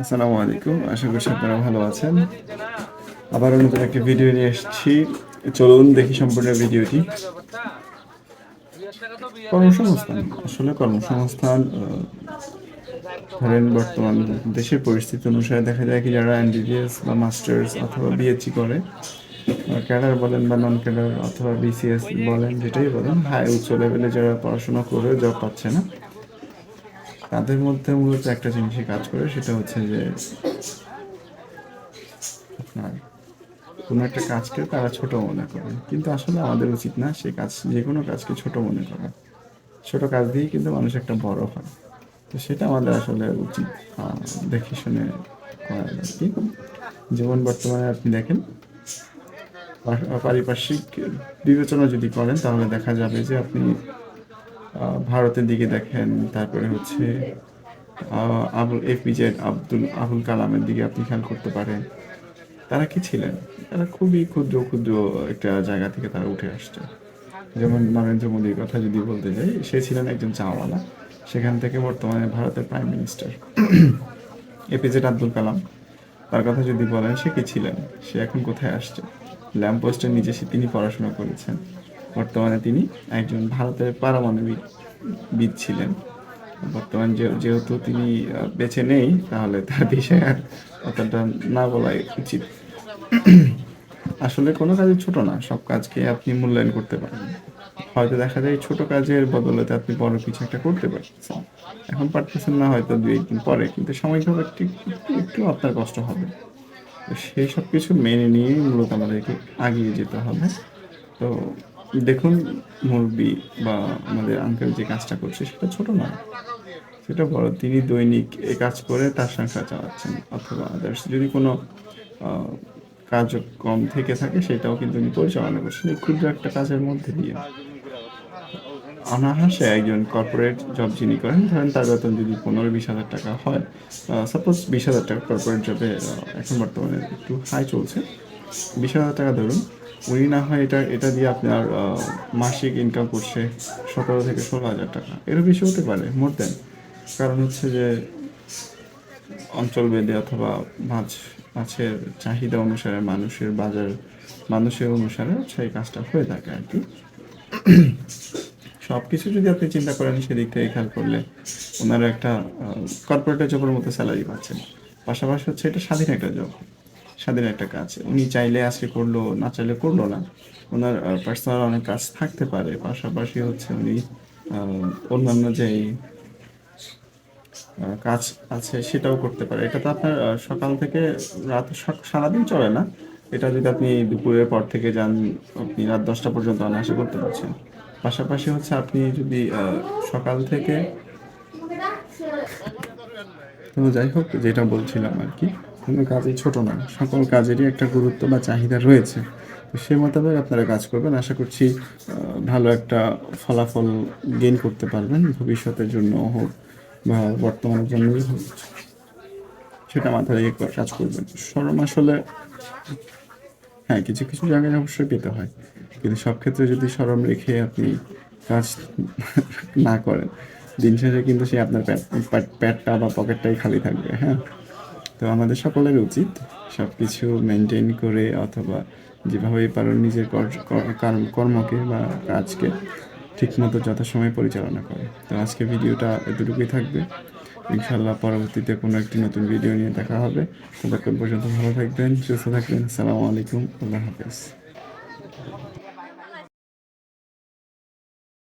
আসসালামু আলাইকুম, আশা করছি আপনারা ভালো আছেন। আবারও নতুন একটি ভিডিও নিয়ে এসেছি। চলুন দেখি সম্পূর্ণ ভিডিওটি। কর্মসংস্থান, আসলে কর্মসংস্থান ধরেন বর্তমান দেশের পরিস্থিতি অনুসারে দেখা যায় কি যারা এমবিবিএস বা মাস্টার্স অথবা বিএসসি করে, ক্যাডার বলেন বা নন ক্যাডার অথবা বিসিএস বলেন, যেটাই বলেন, হাই উচ্চ লেভেলে যারা পড়াশোনা করে জব পাচ্ছে না, তাদের মধ্যে মূলত একটা জিনিসই কাজ করে, সেটা হচ্ছে যে আপনার কোনো একটা কাজকে তারা ছোট মনে করে। কিন্তু আসলে আমাদের উচিত না সেই কাজ, যে কোনো কাজকে ছোট মনে করা। ছোট কাজ দিয়েই কিন্তু মানুষ একটা বড় হয়। তো সেটা আমাদের আসলে উচিত দেখে শুনে করা আর কি। যেমন বর্তমানে আপনি দেখেন, পারিপার্শ্বিক বিবেচনা যদি করেন তাহলে দেখা যাবে যে আপনি ভারতের দিকে দেখেন, তারপরে হচ্ছে এপিজে আবুল কালামের দিকে আপনি খেয়াল করতে পারেন। তারা কি ছিলেন? তারা খুবই ক্ষুদ্র ক্ষুদ্র একটা জায়গা থেকে তারা উঠে আসছে। যেমন নরেন্দ্র মোদীর কথা যদি বলতে যাই, সে ছিলেন একজন চাওয়ালা, সেখান থেকে বর্তমানে ভারতের prime minister. APJ Abdul Kalam, তার কথা যদি বলেন, সে কি ছিলেন? সে এখন কোথায় আসছে? ল্যাম্প পোস্টের নিচে তিনি পড়াশোনা করেছেন। বর্তমানে তিনি একজন ভারতের পারমাণবিক বিদ ছিলেন। বর্তমান যেহেতু তিনি বেঁচে নেই, তাহলে তার বিষয়ে আর অতটা না বলাই উচিত। আসলে কোনো কাজই ছোট না, সব কাজকে আপনি মূল্যায়ন করতে পারেন। হয়তো দেখা যায় ছোট কাজের বদলতে আপনি বড় কিছু একটা করতে পারতেছেন, এখন পারতেছেন না হয়তো 2-1 দিন পরে, কিন্তু সাময়িকভাবে একটু একটু একটু আপনার কষ্ট হবে। তো সেই সব কিছু মেনে নিয়েই মূলত আমাদেরকে এগিয়ে যেতে হবে। তো দেখুন, মুরব্বি বা আমাদের আঙ্কেল যে কাজটা করছে সেটা ছোট নয়, সেটা বড়। তিনি দৈনিক এই কাজ করে তার সংসার চালাচ্ছেন, অথবা আদার্স যদি কোনো আহ, কার্যক্রম থেকে থাকে সেটাও কিন্তু উনি পরিচালনা করছেন এই ক্ষুদ্র একটা কাজের মধ্যে দিয়ে। অনায়াসে একজন কর্পোরেট জব যিনি করেন, ধরেন তার বেতন যদি 15-20 হাজার টাকা হয়, সাপোজ 20 হাজার টাকা কর্পোরেট জবে এখন বর্তমানে একটু হাই চলছে, 20 হাজার টাকা ধরুন। উনি না হয় এটা এটা দিয়ে আপনার মাসিক ইনকাম করছে 17 থেকে 16 হাজার টাকা, এরও বেশি হতে পারে, মোর দেন। কারণ হচ্ছে যে অঞ্চলভেদে অথবা মাছের চাহিদা অনুসারে, মানুষের অনুসারে হচ্ছে এই কাজটা হয়ে থাকে আর কি। সব কিছু যদি আপনি চিন্তা করেন সেদিক থেকে খেয়াল করলে, ওনারা একটা কর্পোরেট জবের মতো স্যালারি পাচ্ছেন, পাশাপাশি হচ্ছে এটা স্বাধীন একটা জব, স্বাধীন একটা কাজ। উনি চাইলে আজকে করলো, না চাইলে করলো না। ওনার পার্সোনাল অনেক কাজ থাকতে পারে, পাশাপাশি হচ্ছে উনি অন্যান্য যেই কাজ আছে সেটাও করতে পারে। এটা তো আপনার সকাল থেকে রাত, সারাদিন চলে না। এটা যদি আপনি দুপুরের পর থেকে যান, আপনি রাত 10টা পর্যন্ত অনায়াসে করতে পারছেন। পাশাপাশি হচ্ছে আপনি যদি সকাল থেকে, তো যাই হোক, যেটা বলছিলাম আর কি, কোনো কাজই ছোট না, সকল কাজেরই একটা গুরুত্ব বা চাহিদা রয়েছে। তো সে মোতাবেক আপনারা কাজ করবেন, আশা করছি ভালো একটা ফলাফল গেইন করতে পারবেন, ভবিষ্যতের জন্য হোক বা বর্তমানের জন্যই হোক, সেটা মাথায় রেখে কাজ করবেন। শরম আসলে, হ্যাঁ, কিছু কিছু জায়গায় অবশ্যই পেতে হয়, কিন্তু সব ক্ষেত্রে যদি শরম রেখে আপনি কাজ না করেন, দিন শেষে কিন্তু সে আপনার প্যাটটা বা পকেটটাই খালি থাকবে। হ্যাঁ, তো আমাদের সকলের উচিত সব কিছু মেনটেন করে, অথবা যেভাবেই পারেন নিজের কর্মকে বা কাজকে ঠিকমতো যথাসময়ে পরিচালনা করে। তো আজকে ভিডিওটা এতটুকুই থাকবে। ইনশাল্লাহ পরবর্তীতে কোনো একটি নতুন ভিডিও নিয়ে দেখা হবে। ততক্ষণ পর্যন্ত ভালো থাকবেন, সুস্থ থাকবেন। আসসালামু আলাইকুম, আল্লাহ হাফেজ।